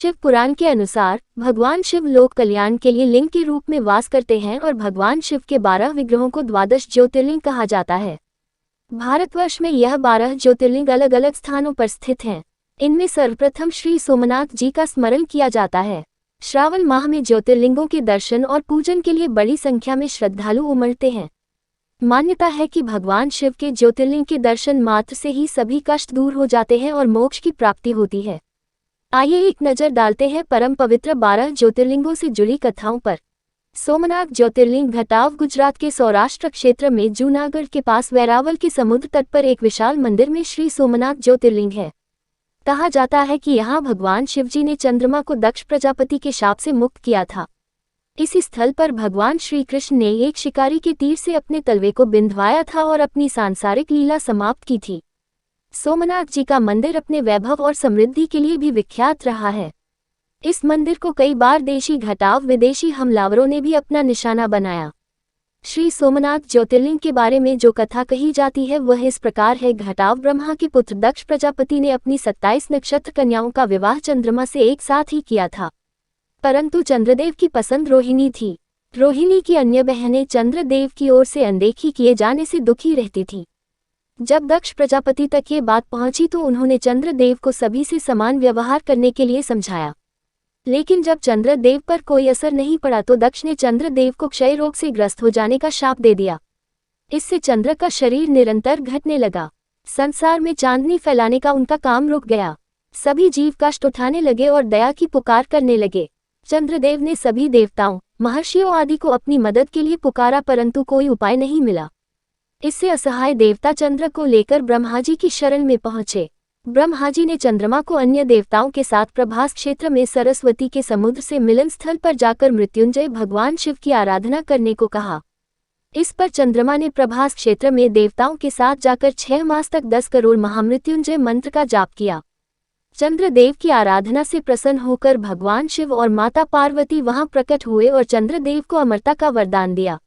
शिव पुराण के अनुसार भगवान शिव लोक कल्याण के लिए लिंग के रूप में वास करते हैं और भगवान शिव के 12 विग्रहों को द्वादश ज्योतिर्लिंग कहा जाता है। भारतवर्ष में यह 12 ज्योतिर्लिंग अलग अलग स्थानों पर स्थित हैं। इनमें सर्वप्रथम श्री सोमनाथ जी का स्मरण किया जाता है। श्रावण माह में ज्योतिर्लिंगों के दर्शन और पूजन के लिए बड़ी संख्या में श्रद्धालु उमड़ते हैं। मान्यता है कि भगवान शिव के ज्योतिर्लिंग के दर्शन मात्र से ही सभी कष्ट दूर हो जाते हैं और मोक्ष की प्राप्ति होती है। आइए एक नज़र डालते हैं परम पवित्र 12 ज्योतिर्लिंगों से जुड़ी कथाओं पर। सोमनाथ ज्योतिर्लिंग घटाव गुजरात के सौराष्ट्र क्षेत्र में जूनागढ़ के पास वेरावल के समुद्र तट पर एक विशाल मंदिर में श्री सोमनाथ ज्योतिर्लिंग है। कहा जाता है कि यहाँ भगवान शिवजी ने चंद्रमा को दक्ष प्रजापति के शाप से मुक्त किया था। इसी स्थल पर भगवान श्री कृष्ण ने एक शिकारी के तीर से अपने तलवे को बिंधवाया था और अपनी सांसारिक लीला समाप्त की थी। सोमनाथ जी का मंदिर अपने वैभव और समृद्धि के लिए भी विख्यात रहा है। इस मंदिर को कई बार देशी घटाव विदेशी हमलावरों ने भी अपना निशाना बनाया। श्री सोमनाथ ज्योतिर्लिंग के बारे में जो कथा कही जाती है वह इस प्रकार है। घटाव ब्रह्मा के पुत्र दक्ष प्रजापति ने अपनी 27 नक्षत्र कन्याओं का विवाह चंद्रमा से एक साथ ही किया था, परंतु चंद्रदेव की पसंद रोहिणी थी। रोहिणी की अन्य बहनें चंद्रदेव की ओर से अनदेखी किए जाने से दुखी रहती थीं। जब दक्ष प्रजापति तक ये बात पहुंची तो उन्होंने चंद्रदेव को सभी से समान व्यवहार करने के लिए समझाया, लेकिन जब चंद्रदेव पर कोई असर नहीं पड़ा तो दक्ष ने चंद्रदेव को क्षय रोग से ग्रस्त हो जाने का शाप दे दिया। इससे चंद्र का शरीर निरंतर घटने लगा। संसार में चांदनी फैलाने का उनका काम रुक गया। सभी जीव कष्ट उठाने लगे और दया की पुकार करने लगे। चंद्रदेव ने सभी देवताओं, महर्षियों आदि को अपनी मदद के लिए पुकारा, परंतु कोई उपाय नहीं मिला। इससे असहाय देवता चंद्र को लेकर ब्रह्मा जी की शरण में पहुंचे। ब्रह्मा जी ने चंद्रमा को अन्य देवताओं के साथ प्रभास क्षेत्र में सरस्वती के समुद्र से मिलन स्थल पर जाकर मृत्युंजय भगवान शिव की आराधना करने को कहा। इस पर चंद्रमा ने प्रभास क्षेत्र में देवताओं के साथ जाकर 6 मास तक 10 करोड़ महामृत्युंजय मंत्र का जाप किया। चंद्रदेव की आराधना से प्रसन्न होकर भगवान शिव और माता पार्वती वहां प्रकट हुए और चंद्रदेव को अमरता का वरदान दिया।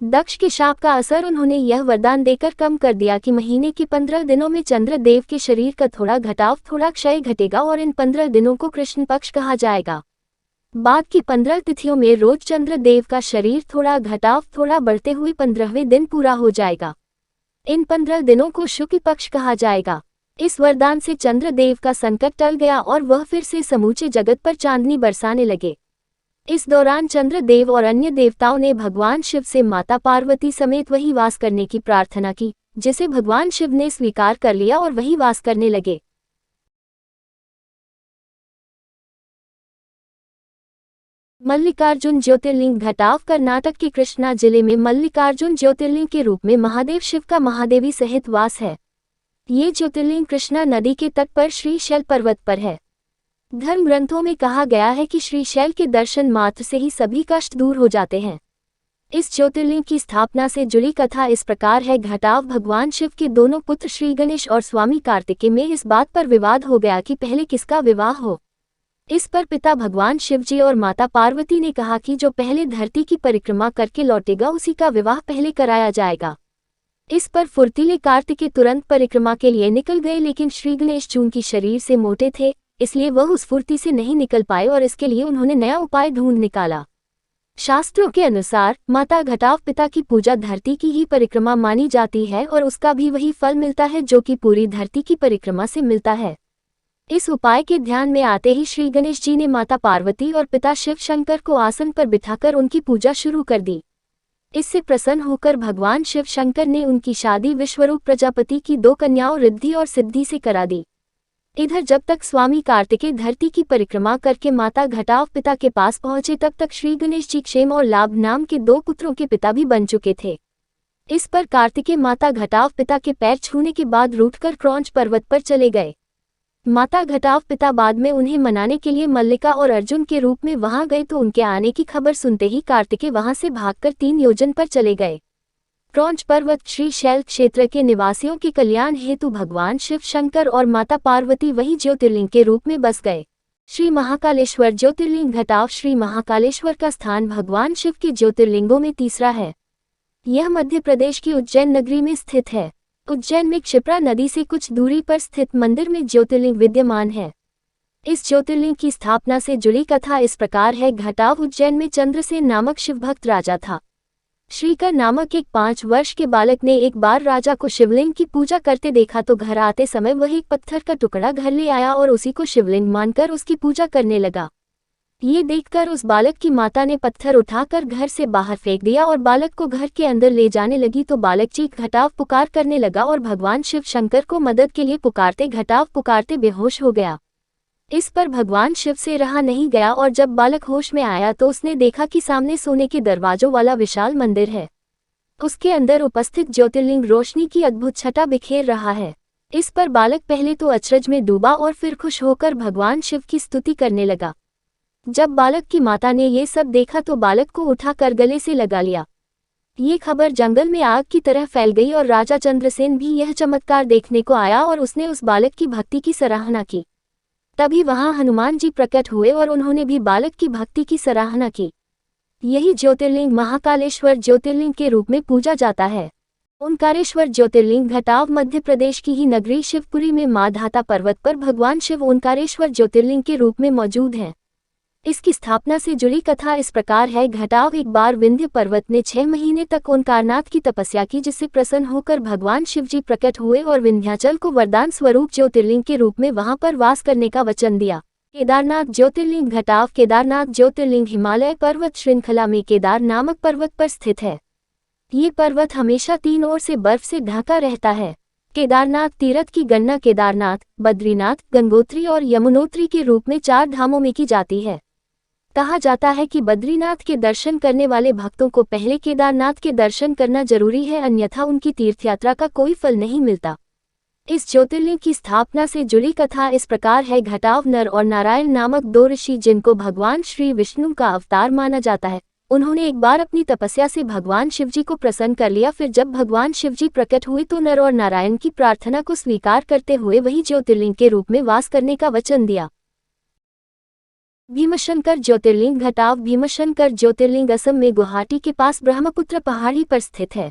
दक्ष के शाप का असर उन्होंने यह वरदान देकर कम कर दिया कि महीने के 15 दिनों में चंद्रदेव के शरीर का थोड़ा घटाव थोड़ा क्षय घटेगा और इन 15 दिनों को कृष्ण पक्ष कहा जाएगा। बाद की 15 तिथियों में रोज चंद्रदेव का शरीर थोड़ा घटाव थोड़ा बढ़ते हुए 15वें दिन पूरा हो जाएगा। इन 15 दिनों को शुक्ल पक्ष कहा जाएगा। इस वरदान से चंद्रदेव का संकट टल गया और वह फिर से समूचे जगत पर चांदनी बरसाने लगे। इस दौरान चंद्रदेव और अन्य देवताओं ने भगवान शिव से माता पार्वती समेत वहीं वास करने की प्रार्थना की, जिसे भगवान शिव ने स्वीकार कर लिया और वहीं वास करने लगे। मल्लिकार्जुन ज्योतिर्लिंग घटाव कर्नाटक के कृष्णा जिले में मल्लिकार्जुन ज्योतिर्लिंग के रूप में महादेव शिव का महादेवी सहित वास है। ये ज्योतिर्लिंग कृष्णा नदी के तट पर श्रीशैल पर्वत पर है। धर्म ग्रंथों में कहा गया है कि श्रीशैल के दर्शन मात्र से ही सभी कष्ट दूर हो जाते हैं। इस ज्योतिर्लिंग की स्थापना से जुड़ी कथा इस प्रकार है। घटाव भगवान शिव के दोनों पुत्र श्री गणेश और स्वामी कार्तिकेय में इस बात पर विवाद हो गया कि पहले किसका विवाह हो। इस पर पिता भगवान शिवजी और माता पार्वती ने कहा कि जो पहले धरती की परिक्रमा करके लौटेगा उसी का विवाह पहले कराया जाएगा। इस पर फुर्तीले कार्तिकेय तुरंत परिक्रमा के लिए निकल गए, लेकिन श्री गणेश चूंकि शरीर से मोटे थे इसलिए वह उस फुर्ती से नहीं निकल पाए और इसके लिए उन्होंने नया उपाय ढूंढ निकाला। शास्त्रों के अनुसार माता घटाव पिता की पूजा धरती की ही परिक्रमा मानी जाती है और उसका भी वही फल मिलता है जो कि पूरी धरती की परिक्रमा से मिलता है। इस उपाय के ध्यान में आते ही श्री गणेश जी ने माता पार्वती और पिता शिव शंकर को आसन पर बिठाकर उनकी पूजा शुरू कर दी। इससे प्रसन्न होकर भगवान शिव शंकर ने उनकी शादी विश्वरूप प्रजापति की 2 कन्याओं रिद्धि और सिद्धि से करा दी। इधर जब तक स्वामी कार्तिकेय धरती की परिक्रमा करके माता घटाव पिता के पास पहुंचे तब तक श्री गणेश जी क्षेम और लाभ नाम के 2 पुत्रों के पिता भी बन चुके थे। इस पर कार्तिकेय माता घटाव पिता के पैर छूने के बाद रूठकर क्रौंच पर्वत पर चले गए। माता घटाव पिता बाद में उन्हें मनाने के लिए मल्लिका और अर्जुन के रूप में वहां गए तो उनके आने की खबर सुनते ही कार्तिकेय वहां से भागकर 3 योजन पर चले गए। क्रौंच पर्वत श्रीशैल क्षेत्र के निवासियों के कल्याण हेतु भगवान शिव शंकर और माता पार्वती वही ज्योतिर्लिंग के रूप में बस गए। श्री महाकालेश्वर ज्योतिर्लिंग घटाव श्री महाकालेश्वर का स्थान भगवान शिव के ज्योतिर्लिंगों में तीसरा है। यह मध्य प्रदेश की उज्जैन नगरी में स्थित है। उज्जैन में क्षिप्रा नदी से कुछ दूरी पर स्थित मंदिर में ज्योतिर्लिंग विद्यमान है। इस ज्योतिर्लिंग की स्थापना से जुड़ी कथा इस प्रकार है। घटाव उज्जैन में चंद्रसेन नामक शिवभक्त राजा था। श्रीकर नामक एक 5 वर्ष के बालक ने एक बार राजा को शिवलिंग की पूजा करते देखा तो घर आते समय वह एक पत्थर का टुकड़ा घर ले आया और उसी को शिवलिंग मानकर उसकी पूजा करने लगा। ये देखकर उस बालक की माता ने पत्थर उठाकर घर से बाहर फेंक दिया और बालक को घर के अंदर ले जाने लगी तो बालक चीख घटाव पुकार करने लगा और भगवान शिव शंकर को मदद के लिए पुकारते घटाव पुकारते बेहोश हो गया। इस पर भगवान शिव से रहा नहीं गया और जब बालक होश में आया तो उसने देखा कि सामने सोने के दरवाजों वाला विशाल मंदिर है। उसके अंदर उपस्थित ज्योतिर्लिंग रोशनी की अद्भुत छटा बिखेर रहा है। इस पर बालक पहले तो अचरज में डूबा और फिर खुश होकर भगवान शिव की स्तुति करने लगा। जब बालक की माता ने ये सब देखा तो बालक को उठाकर गले से लगा लिया। ये खबर जंगल में आग की तरह फैल गई और राजा चंद्रसेन भी यह चमत्कार देखने को आया और उसने उस बालक की भक्ति की सराहना की। तभी वहां हनुमान जी प्रकट हुए और उन्होंने भी बालक की भक्ति की सराहना की। यही ज्योतिर्लिंग महाकालेश्वर ज्योतिर्लिंग के रूप में पूजा जाता है। ओंकारेश्वर ज्योतिर्लिंग घटाव मध्य प्रदेश की ही नगरी शिवपुरी में मां धाता पर्वत पर भगवान शिव ओंकारेश्वर ज्योतिर्लिंग के रूप में मौजूद हैं। इसकी स्थापना से जुड़ी कथा इस प्रकार है। घटाव एक बार विंध्य पर्वत ने 6 महीने तक ओंकारनाथ की तपस्या की जिससे प्रसन्न होकर भगवान शिवजी प्रकट हुए और विंध्याचल को वरदान स्वरूप ज्योतिर्लिंग के रूप में वहां पर वास करने का वचन दिया। केदारनाथ ज्योतिर्लिंग घटाव केदारनाथ ज्योतिर्लिंग हिमालय पर्वत श्रृंखला में केदार नामक पर्वत पर स्थित है। ये पर्वत हमेशा 3 ओर से बर्फ से ढका रहता है। केदारनाथ तीर्थ की गणना केदारनाथ, बद्रीनाथ, गंगोत्री और यमुनोत्री के रूप में 4 धामों में की जाती है। कहा जाता है कि बद्रीनाथ के दर्शन करने वाले भक्तों को पहले केदारनाथ के दर्शन करना जरूरी है, अन्यथा उनकी तीर्थयात्रा का कोई फल नहीं मिलता। इस ज्योतिर्लिंग की स्थापना से जुड़ी कथा इस प्रकार है। घटाव नर और नारायण नामक 2 ऋषि जिनको भगवान श्री विष्णु का अवतार माना जाता है, उन्होंने एक बार अपनी तपस्या से भगवान शिवजी को प्रसन्न कर लिया। फिर जब भगवान शिवजी प्रकट हुए तो नर और नारायण की प्रार्थना को स्वीकार करते हुए वही ज्योतिर्लिंग के रूप में वास करने का वचन दिया। भीमशंकर ज्योतिर्लिंग घटाव भीमशंकर ज्योतिर्लिंग असम में गुवाहाटी के पास ब्रह्मपुत्र पहाड़ी पर स्थित है।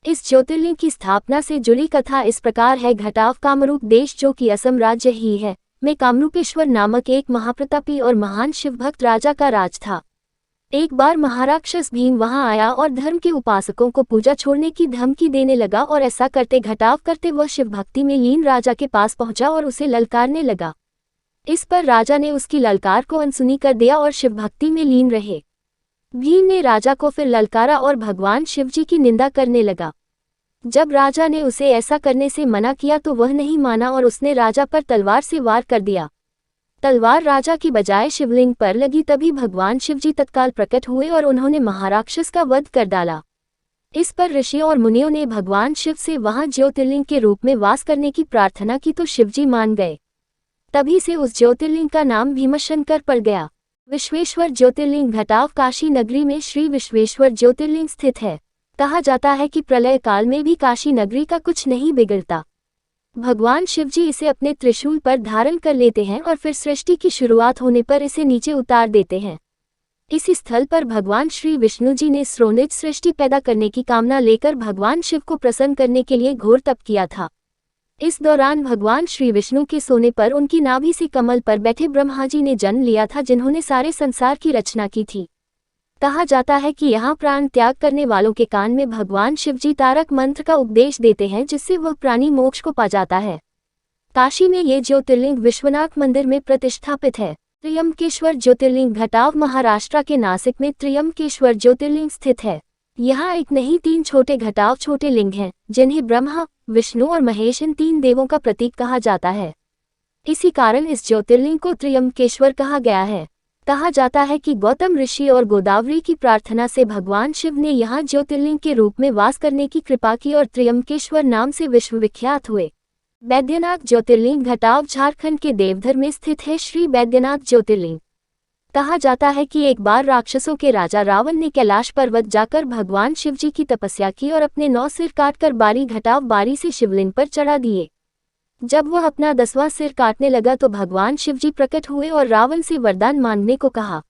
इस ज्योतिर्लिंग की स्थापना से जुड़ी कथा इस प्रकार है। घटाव कामरूप देश जो कि असम राज्य ही है में कामरूपेश्वर नामक एक महाप्रतापी और महान शिवभक्त राजा का राज था। एक बार महाराक्षस भीम वहां आया और धर्म के उपासकों को पूजा छोड़ने की धमकी देने लगा और ऐसा करते घटाव करते वह शिव भक्ति में लीन राजा के पास पहुंचा और उसे ललकारने लगा। इस पर राजा ने उसकी ललकार को अनसुनी कर दिया और शिव भक्ति में लीन रहे। भीम ने राजा को फिर ललकारा और भगवान शिवजी की निंदा करने लगा। जब राजा ने उसे ऐसा करने से मना किया तो वह नहीं माना और उसने राजा पर तलवार से वार कर दिया। तलवार राजा की बजाय शिवलिंग पर लगी, तभी भगवान शिवजी तत्काल प्रकट हुए और उन्होंने महाराक्षस का वध कर डाला। इस पर ऋषि और मुनियों ने भगवान शिव से वहां ज्योतिर्लिंग के रूप में वास करने की प्रार्थना की तो शिवजी मान गए। तभी से उस ज्योतिर्लिंग का नाम भीमशंकर पड़ गया। विश्वेश्वर ज्योतिर्लिंग घटाव काशी नगरी में श्री विश्वेश्वर ज्योतिर्लिंग स्थित है। कहा जाता है कि प्रलय काल में भी काशी नगरी का कुछ नहीं बिगड़ता। भगवान शिवजी इसे अपने त्रिशूल पर धारण कर लेते हैं और फिर सृष्टि की शुरुआत होने पर इसे नीचे उतार देते हैं। इसी स्थल पर भगवान श्री विष्णु जी ने स्रोनिज सृष्टि पैदा करने की कामना लेकर भगवान शिव को प्रसन्न करने के लिए घोर तप किया था। इस दौरान भगवान श्री विष्णु के सोने पर उनकी नाभि से कमल पर बैठे ब्रह्मा जी ने जन्म लिया था, जिन्होंने सारे संसार की रचना की थी। कहा जाता है कि यहाँ प्राण त्याग करने वालों के कान में भगवान शिवजी तारक मंत्र का उपदेश देते हैं, जिससे वह प्राणी मोक्ष को पा जाता है। काशी में ये ज्योतिर्लिंग विश्वनाथ मंदिर में प्रतिष्ठापित है। त्र्यंबकेश्वर ज्योतिर्लिंग घटाव महाराष्ट्र के नासिक में त्र्यंबकेश्वर ज्योतिर्लिंग स्थित है। यहाँ एक नहीं 3 छोटे घटाव छोटे लिंग हैं, जिन्हें ब्रह्मा, विष्णु और महेश इन 3 देवों का प्रतीक कहा जाता है। इसी कारण इस ज्योतिर्लिंग को त्र्यंबकेश्वर कहा गया है। कहा जाता है कि गौतम ऋषि और गोदावरी की प्रार्थना से भगवान शिव ने यहाँ ज्योतिर्लिंग के रूप में वास करने की कृपा की और त्र्यंबकेश्वर नाम से विश्वविख्यात हुए। बैद्यनाथ ज्योतिर्लिंग घटाव झारखंड के देवधर में स्थित है। श्री बैद्यनाथ ज्योतिर्लिंग कहा जाता है कि एक बार राक्षसों के राजा रावण ने कैलाश पर्वत जाकर भगवान शिवजी की तपस्या की और अपने 9 सिर काटकर बारी घटाव बारी से शिवलिंग पर चढ़ा दिए। जब वह अपना 10वां सिर काटने लगा तो भगवान शिवजी प्रकट हुए और रावण से वरदान मांगने को कहा।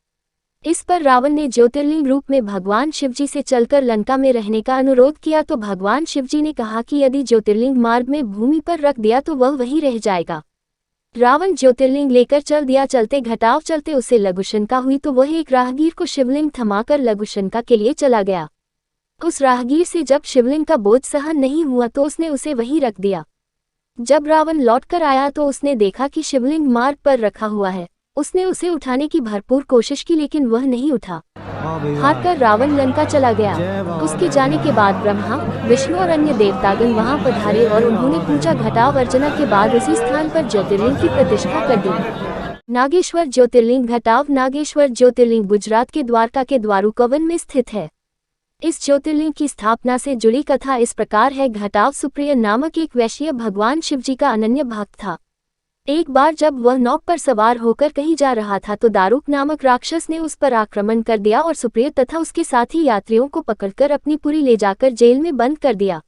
इस पर रावण ने ज्योतिर्लिंग रूप में भगवान शिवजी से चलकर लंका में रहने का अनुरोध किया तो भगवान शिवजी ने कहा कि यदि ज्योतिर्लिंग मार्ग में भूमि पर रख दिया तो वह वहीं रह जाएगा। रावण ज्योतिर्लिंग लेकर चल दिया। चलते घटाव चलते उसे लघुशंका हुई तो वह एक राहगीर को शिवलिंग थमाकर लघुशंका के लिए चला गया। उस राहगीर से जब शिवलिंग का बोझ सहन नहीं हुआ तो उसने उसे वहीं रख दिया। जब रावण लौटकर आया तो उसने देखा कि शिवलिंग मार्ग पर रखा हुआ है। उसने उसे उठाने की भरपूर कोशिश की लेकिन वह नहीं उठा। हारकर रावण लंका चला गया। उसके जाने के बाद ब्रह्मा, विष्णु और अन्य देवतागण वहां पधारे और उन्होंने पूजा घटाव अर्चना के बाद उसी स्थान पर ज्योतिर्लिंग की प्रतिष्ठा कर दी। नागेश्वर ज्योतिर्लिंग घटाव नागेश्वर ज्योतिर्लिंग गुजरात के द्वारका के द्वारुकवन में स्थित है। इस ज्योतिर्लिंग की स्थापना से जुड़ी कथा इस प्रकार है। घटाव सुप्रिय नामक एक वैश्य भगवान शिवजी का अनन्य भक्त था। एक बार जब वह नौक पर सवार होकर कहीं जा रहा था तो दारुक नामक राक्षस ने उस पर आक्रमण कर दिया और सुप्रिय तथा उसके साथी यात्रियों को पकड़कर अपनी पुरी ले जाकर जेल में बंद कर दिया।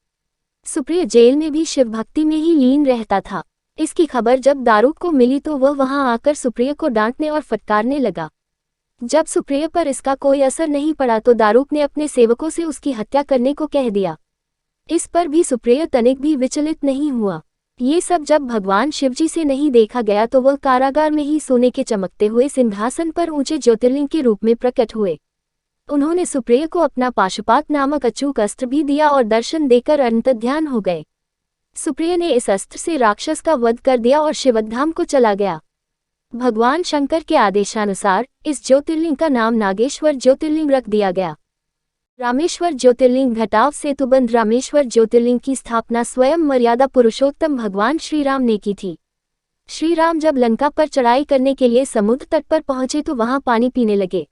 सुप्रिय जेल में भी शिव भक्ति में ही लीन रहता था। इसकी खबर जब दारुक को मिली तो वह वहां आकर सुप्रिय को डांटने और फटकारने लगा। जब सुप्रिय पर इसका कोई असर नहीं पड़ा तो दारुक ने अपने सेवकों से उसकी हत्या करने को कह दिया। इस पर भी सुप्रिय तनिक भी विचलित नहीं हुआ। ये सब जब भगवान शिवजी से नहीं देखा गया तो वह कारागार में ही सोने के चमकते हुए सिंहासन पर ऊंचे ज्योतिर्लिंग के रूप में प्रकट हुए। उन्होंने सुप्रिय को अपना पाशुपात नामक अचूक अस्त्र भी दिया और दर्शन देकर अंतर्ध्यान हो गए। सुप्रिय ने इस अस्त्र से राक्षस का वध कर दिया और शिवधाम को चला गया। भगवान शंकर के आदेशानुसार इस ज्योतिर्लिंग का नाम नागेश्वर ज्योतिर्लिंग रख दिया गया। रामेश्वर ज्योतिर्लिंग घटाव सेतुबंध रामेश्वर ज्योतिर्लिंग की स्थापना स्वयं मर्यादा पुरुषोत्तम भगवान श्रीराम ने की थी। श्रीराम जब लंका पर चढ़ाई करने के लिए समुद्र तट पर पहुंचे तो वहां पानी पीने लगे।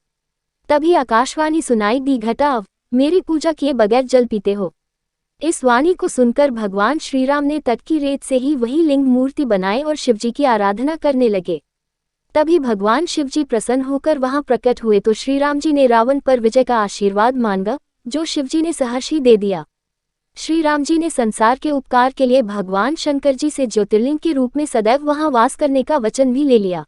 तभी आकाशवाणी सुनाई दी, घटाव, मेरी पूजा किए बगैर जल पीते हो। इस वाणी को सुनकर भगवान श्रीराम ने तट की रेत से ही वही लिंग मूर्ति बनाए और शिवजी की आराधना करने लगे। तभी भगवान शिवजी प्रसन्न होकर वहां प्रकट हुए तो श्रीराम जी ने रावण पर विजय का आशीर्वाद मांगा, जो शिवजी ने सहर्षि दे दिया। श्रीराम जी ने संसार के उपकार के लिए भगवान शंकर जी से ज्योतिर्लिंग के रूप में सदैव वहां वास करने का वचन भी ले लिया।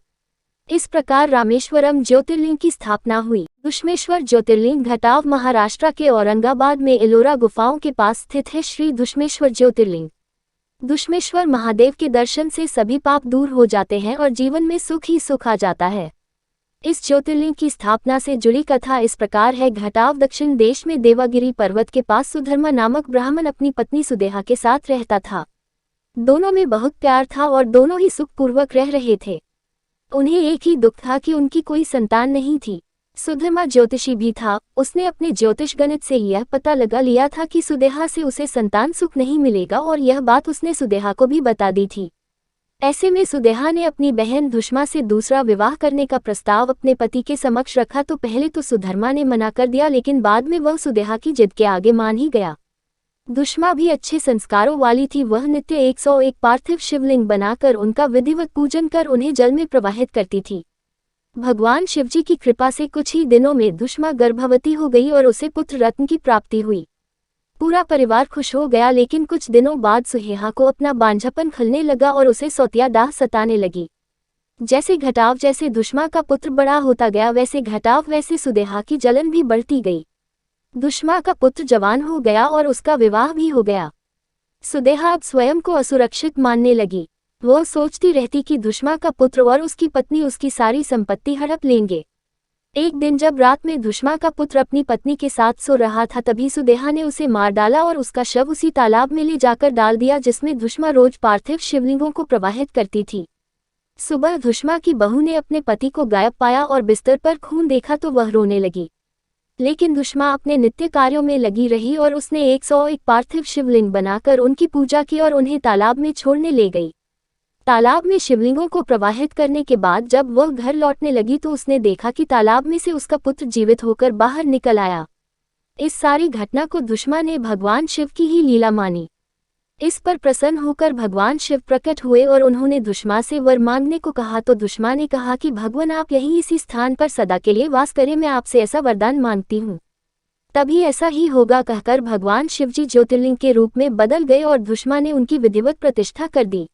इस प्रकार रामेश्वरम ज्योतिर्लिंग की स्थापना हुई। दुष्मेश्वर ज्योतिर्लिंग घटाव महाराष्ट्र के औरंगाबाद में एलोरा गुफाओं के पास स्थित है। श्री दुष्मेश्वर ज्योतिर्लिंग। दुष्मेश्वर महादेव के दर्शन से सभी पाप दूर हो जाते हैं और जीवन में सुख ही सुख आ जाता है। इस ज्योतिर्लिंग की स्थापना से जुड़ी कथा इस प्रकार है। घटाव दक्षिण देश में देवागिरी पर्वत के पास सुधर्मा नामक ब्राह्मण अपनी पत्नी सुदेहा के साथ रहता था। दोनों में बहुत प्यार था और दोनों ही सुखपूर्वक रह रहे थे। उन्हें एक ही दुख था कि उनकी कोई संतान नहीं थी। सुधर्मा ज्योतिषी भी था। उसने अपने ज्योतिष गणित से यह पता लगा लिया था कि सुदेहा से उसे संतान सुख नहीं मिलेगा और यह बात उसने सुदेहा को भी बता दी थी। ऐसे में सुदेहा ने अपनी बहन धुष्मा से दूसरा विवाह करने का प्रस्ताव अपने पति के समक्ष रखा तो पहले तो सुधर्मा ने मना कर दिया, लेकिन बाद में वह सुदेहा की जिद के आगे मान ही गया। धुष्मा भी अच्छे संस्कारों वाली थी। वह नित्य 101 पार्थिव शिवलिंग बनाकर उनका विधिवत पूजन कर उन्हें जल में प्रवाहित करती थी। भगवान शिवजी की कृपा से कुछ ही दिनों में धुष्मा गर्भवती हो गई और उसे पुत्र रत्न की प्राप्ति हुई। पूरा परिवार खुश हो गया, लेकिन कुछ दिनों बाद सुहेहा को अपना बांझपन खलने लगा और उसे सौतिया दाह सताने लगी। जैसे धुष्मा का पुत्र बड़ा होता गया वैसे सुदेहा की जलन भी बढ़ती गई। धुष्मा का पुत्र जवान हो गया और उसका विवाह भी हो गया। सुदेहा अब स्वयं को असुरक्षित मानने लगी। वह सोचती रहती कि धुष्मा का पुत्र और उसकी पत्नी उसकी सारी संपत्ति हड़प लेंगे। एक दिन जब रात में धुष्मा का पुत्र अपनी पत्नी के साथ सो रहा था तभी सुदेहा ने उसे मार डाला और उसका शव उसी तालाब में ले जाकर डाल दिया जिसमें धुष्मा रोज पार्थिव शिवलिंगों को प्रवाहित करती थी। सुबह धुष्मा की बहू ने अपने पति को गायब पाया और बिस्तर पर खून देखा तो वह रोने लगी। लेकिन धुष्मा अपने नित्य कार्यों में लगी रही और उसने 101 पार्थिव शिवलिंग बनाकर उनकी पूजा की और उन्हें तालाब में छोड़ने ले गई। तालाब में शिवलिंगों को प्रवाहित करने के बाद जब वह घर लौटने लगी तो उसने देखा कि तालाब में से उसका पुत्र जीवित होकर बाहर निकल आया। इस सारी घटना को धुष्मा ने भगवान शिव की ही लीला मानी। इस पर प्रसन्न होकर भगवान शिव प्रकट हुए और उन्होंने धुष्मा से वर मांगने को कहा तो धुष्मा ने कहा कि भगवान आप यहीं इसी स्थान पर सदा के लिए वास करें, मैं आपसे ऐसा वरदान मांगती हूँ। तभी ऐसा ही होगा कहकर भगवान शिवजी ज्योतिर्लिंग के रूप में बदल गए और धुष्मा ने उनकी विधिवत प्रतिष्ठा कर दी।